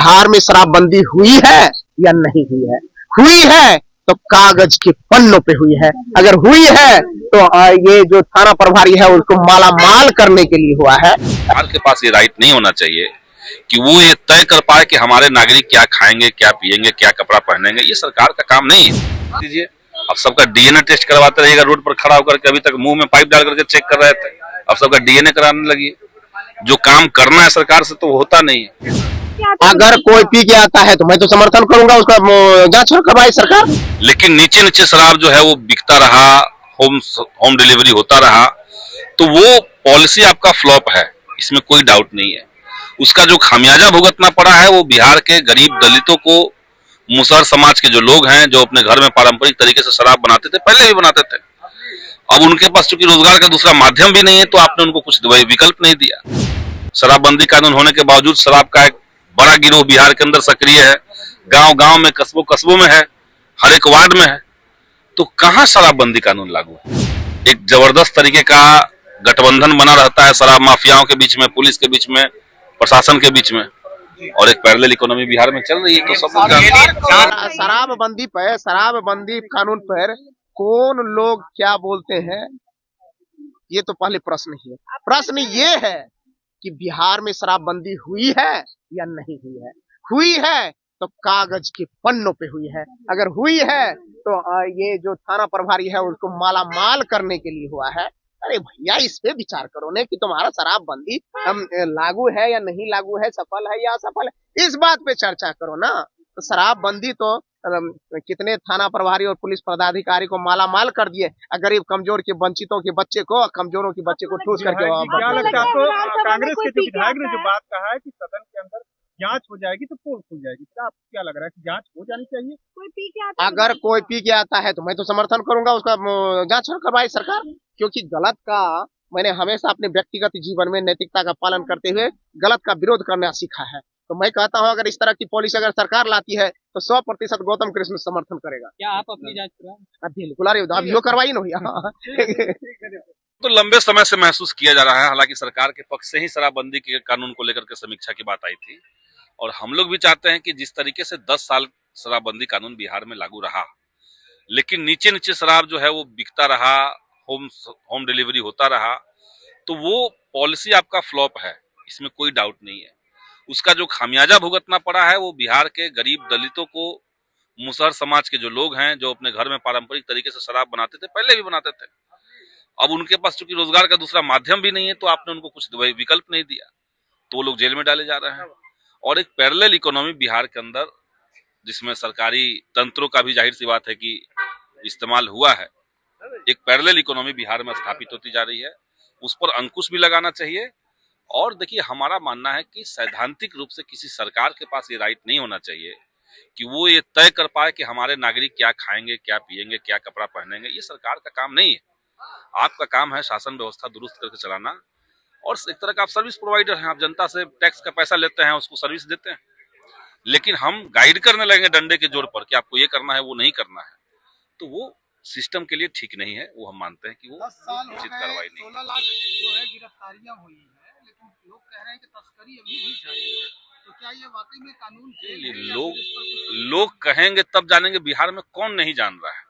बिहार में शराबबंदी हुई है या नहीं हुई है। हुई है तो कागज के पन्नों पे हुई है, अगर हुई है तो ये जो थाना प्रभारी है उसको माला माल करने के लिए हुआ है। सरकार के पास ये राइट नहीं होना चाहिए कि वो ये तय कर पाए कि हमारे नागरिक क्या खाएंगे, क्या पिएंगे, क्या कपड़ा पहनेंगे। ये सरकार का काम नहीं है। दीजिए, अब सबका डीएनए टेस्ट करवाते रहिएगा रोड पर खड़ा होकर के। अभी तक मुंह में पाइप डाल करके चेक कर रहे थे, अब सबका डीएनए कराने लगी। जो काम करना है सरकार से तो होता नहीं है। अगर कोई पी के आता है तो मैं तो समर्थन करूंगा, उसका जांच करवाए सरकार। लेकिन नीचे नीचे शराब जो है वो बिकता रहा, होम डिलीवरी होता रहा, तो वो पॉलिसी आपका फ्लॉप है, इसमें कोई डाउट नहीं है। उसका जो खामियाजा भुगतना पड़ा है वो बिहार के गरीब दलितों को, मुसहर समाज के जो लोग हैं जो अपने घर में पारंपरिक तरीके से शराब बनाते थे, पहले भी बनाते थे, अब उनके पास चूंकि रोजगार का दूसरा माध्यम भी नहीं है तो आपने उनको कुछ विकल्प नहीं दिया। शराबबंदी कानून होने के बावजूद शराब का एक बड़ा गिरोह बिहार के अंदर सक्रिय है, गांव गांव में, कस्बों कस्बों में है, हर एक वार्ड में है। तो कहां शराबबंदी कानून लागू है? एक जबरदस्त तरीके का गठबंधन बना रहता है शराब माफियाओं के बीच में, पुलिस के बीच में, प्रशासन के बीच में, और एक पैरेलल इकोनॉमी बिहार में चल रही है। तो सब शराबबंदी कानून पर कौन लोग क्या बोलते हैं, ये तो पहले प्रश्न ही है। प्रश्न ये है कि बिहार में शराबबंदी हुई है या नहीं हुई है। हुई है तो कागज के पन्नों पे हुई है, अगर हुई है तो ये जो थाना प्रभारी है उसको माला माल करने के लिए हुआ है। अरे भैया, इस पे विचार करो ने कि तुम्हारा शराबबंदी लागू है या नहीं लागू है, सफल है या असफल है, इस बात पे चर्चा करो ना। तो शराबबंदी तो कितने थाना प्रभारी और पुलिस पदाधिकारी को माला माल कर दिए, गरीब कमजोर के वंचितों के बच्चे को, कमजोरों के बच्चे को ठूस करके। क्या लगता है आपको, कांग्रेस के जो विधायक ने जो बात कहा है कि सदन के अंदर जांच हो जाएगी तो पोल खुल जाएगी, क्या आपको क्या लग रहा है कि जांच हो जानी चाहिए? अगर कोई पी के आता है तो मैं तो समर्थन करूंगा, उसका जांच करवाए सरकार, क्योंकि गलत का मैंने हमेशा अपने व्यक्तिगत जीवन में नैतिकता का पालन करते हुए गलत का विरोध करना सीखा है। तो मैं कहता हूं अगर इस तरह की पॉलिसी अगर सरकार लाती है तो 100% गौतम कृष्ण समर्थन करेगा। क्या आप अपनी जांच कराएं? बिल्कुल, अरे अभियो करवाई ना भैया। तो लंबे समय से महसूस किया जा रहा है, हालांकि सरकार के पक्ष से ही शराबबंदी के कानून को लेकर के समीक्षा की बात आई थी, और हम लोग भी चाहते हैं कि जिस तरीके से 10 साल शराबबंदी कानून बिहार में लागू रहा, लेकिन नीचे नीचे शराब जो है वो बिकता रहा, होम डिलीवरी होता रहा, तो वो पॉलिसी आपका फ्लॉप है, इसमें कोई डाउट नहीं है। उसका जो खामियाजा भुगतना पड़ा है वो बिहार के गरीब दलितों को, मुसहर समाज के जो लोग हैं जो अपने घर में पारंपरिक तरीके से शराब बनाते थे, पहले भी बनाते थे, अब उनके पास चूंकि रोजगार का दूसरा माध्यम भी नहीं है तो आपने उनको कुछ विकल्प नहीं दिया, तो वो लोग जेल में डाले जा रहे हैं। और एक पैरेलल इकोनॉमी बिहार के अंदर, जिसमें सरकारी तंत्रों का भी जाहिर सी बात है कि इस्तेमाल हुआ है, एक पैरेलल इकोनॉमी बिहार में स्थापित होती जा रही है, उस पर अंकुश भी लगाना चाहिए। और देखिए, हमारा मानना है कि सैद्धांतिक रूप से किसी सरकार के पास ये राइट नहीं होना चाहिए कि वो ये तय कर पाए कि हमारे नागरिक क्या खाएंगे, क्या पिएंगे, क्या कपड़ा पहनेंगे। ये सरकार का काम नहीं है। आपका काम है शासन व्यवस्था दुरुस्त करके चलाना, और एक तरह का आप सर्विस प्रोवाइडर हैं, आप जनता से टैक्स का पैसा लेते हैं, उसको सर्विस देते हैं। लेकिन हम गाइड करने लगेंगे डंडे के जोर पर कि आपको ये करना है, वो नहीं करना है, तो वो सिस्टम के लिए ठीक नहीं है। वो हम मानते हैं कि वो उचित कार्रवाई नहीं है। 16 लाख जो है गिरफ्तारियां हुई हैं, लेकिन लोग कह रहे हैं कि तस्करी अभी भी जारी है, तो क्या ये वाकई में कानून से लोग कहेंगे तब जानेंगे बिहार में कौन नहीं जान रहा है।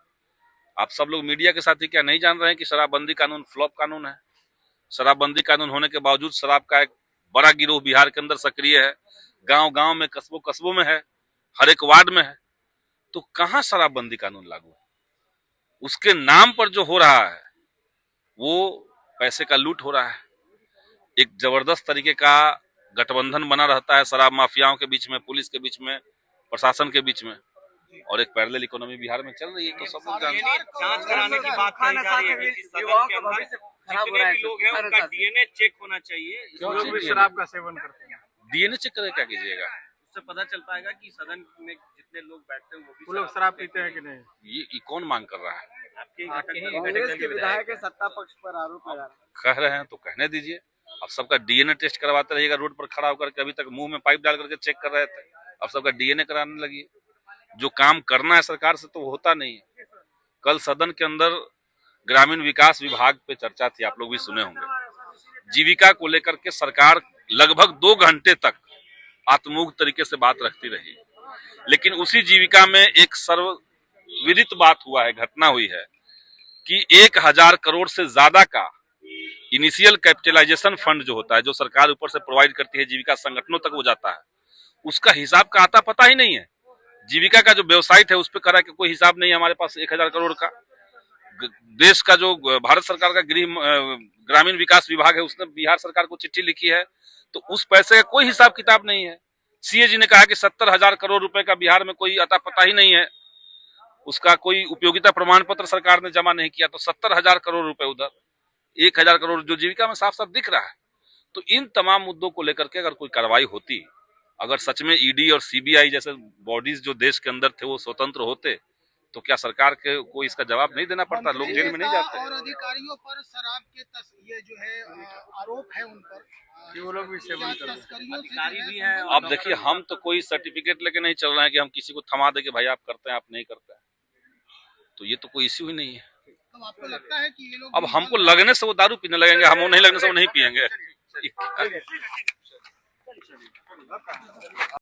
आप सब लोग मीडिया के साथी क्या नहीं जान रहे हैं कि शराबबंदी कानून फ्लॉप कानून है? शराबबंदी कानून होने के बावजूद शराब का एक बड़ा गिरोह बिहार के अंदर सक्रिय है, गांव गांव में, कस्बों कस्बों में है, हर एक वार्ड में है। तो कहां शराबबंदी कानून लागू है? उसके नाम पर जो हो रहा है वो पैसे का लूट हो रहा है। एक जबरदस्त तरीके का गठबंधन बना रहता है शराब माफियाओं के बीच में, पुलिस के बीच में, प्रशासन के बीच में, और एक पैरेलल इकोनॉमी बिहार में चल रही है। तो सब लोग जानते हैं। जांच कराने की बात कही जा रही है कि सदन के अंदर जितने भी लोग हैं उनका डीएनए चेक होना चाहिए। लोग भी शराब का सेवन करते हैं, डीएनए चेक करके क्या कीजिएगा? उससे पता चल पाएगा कि सदन में जितने लोग बैठते हैं वो लोग शराब पीते हैं कि नहीं। ये कौन मांग कर रहा है? कांग्रेस के विधायक सत्ता पक्ष पर आरोप लगा कह रहे हैं तो कहने दीजिए। अब सबका डीएनए टेस्ट करवाते रहिएगा रोड पर खड़ा होकर के। अभी तक मुंह में पाइप डाल करके चेक कर रहे थे, अब सबका डीएनए कराने लगी। जो काम करना है सरकार से तो होता नहीं है। कल सदन के अंदर ग्रामीण विकास विभाग पे चर्चा थी, आप लोग भी सुने होंगे। जीविका को लेकर के सरकार लगभग 2 घंटे तक आत्मूग तरीके से बात रखती रही। लेकिन उसी जीविका में एक सर्वविदित बात हुआ है, घटना हुई है कि 1000 करोड़ से ज्यादा का इनिशियल कैपिटलाइजेशन फंड जो होता है, जो सरकार ऊपर से प्रोवाइड करती है, जीविका संगठनों तक वो जाता है, उसका हिसाब का आता पता ही नहीं है। जीविका का जो वेबसाइट है उस पर करा कि कोई हिसाब नहीं है हमारे पास 1000 करोड़ का। देश का जो भारत सरकार का ग्रामीण विकास विभाग है, उसने बिहार सरकार को चिट्ठी लिखी है, तो उस पैसे का कोई हिसाब किताब नहीं है। सीए जी ने कहा कि 70,000 करोड़ रुपए का बिहार में कोई अता पता ही नहीं है, उसका कोई उपयोगिता प्रमाण पत्र सरकार ने जमा नहीं किया, तो 70,000 करोड़ रुपए उधर, 1000 करोड़ जो जीविका में साफ साफ दिख रहा है। तो इन तमाम मुद्दों को लेकर के अगर कोई कार्रवाई होती, अगर सच में ईडी और सीबीआई जैसे बॉडीज जो देश के अंदर थे वो स्वतंत्र होते, तो क्या सरकार के को इसका जवाब नहीं देना पड़ता, लोग जेल में नहीं जाते। और अधिकारियों पर शराब के ये जो है आरोप है उन पर कि वो लोग भी सेवन अधिकारी भी हैं। अब देखिए, हम तो कोई सर्टिफिकेट लेके नहीं चल रहे हैं कि हम किसी को थमा दे कि भाई आप करते हैं, आप नहीं करते हैं, तो ये तो कोई इश्यू ही नहीं है। तो आपको लगता है कि ये लोग अब हमको लगने से वो दारू पीने लगेंगे, हम वो नहीं लगने से वो नहीं पियेंगे।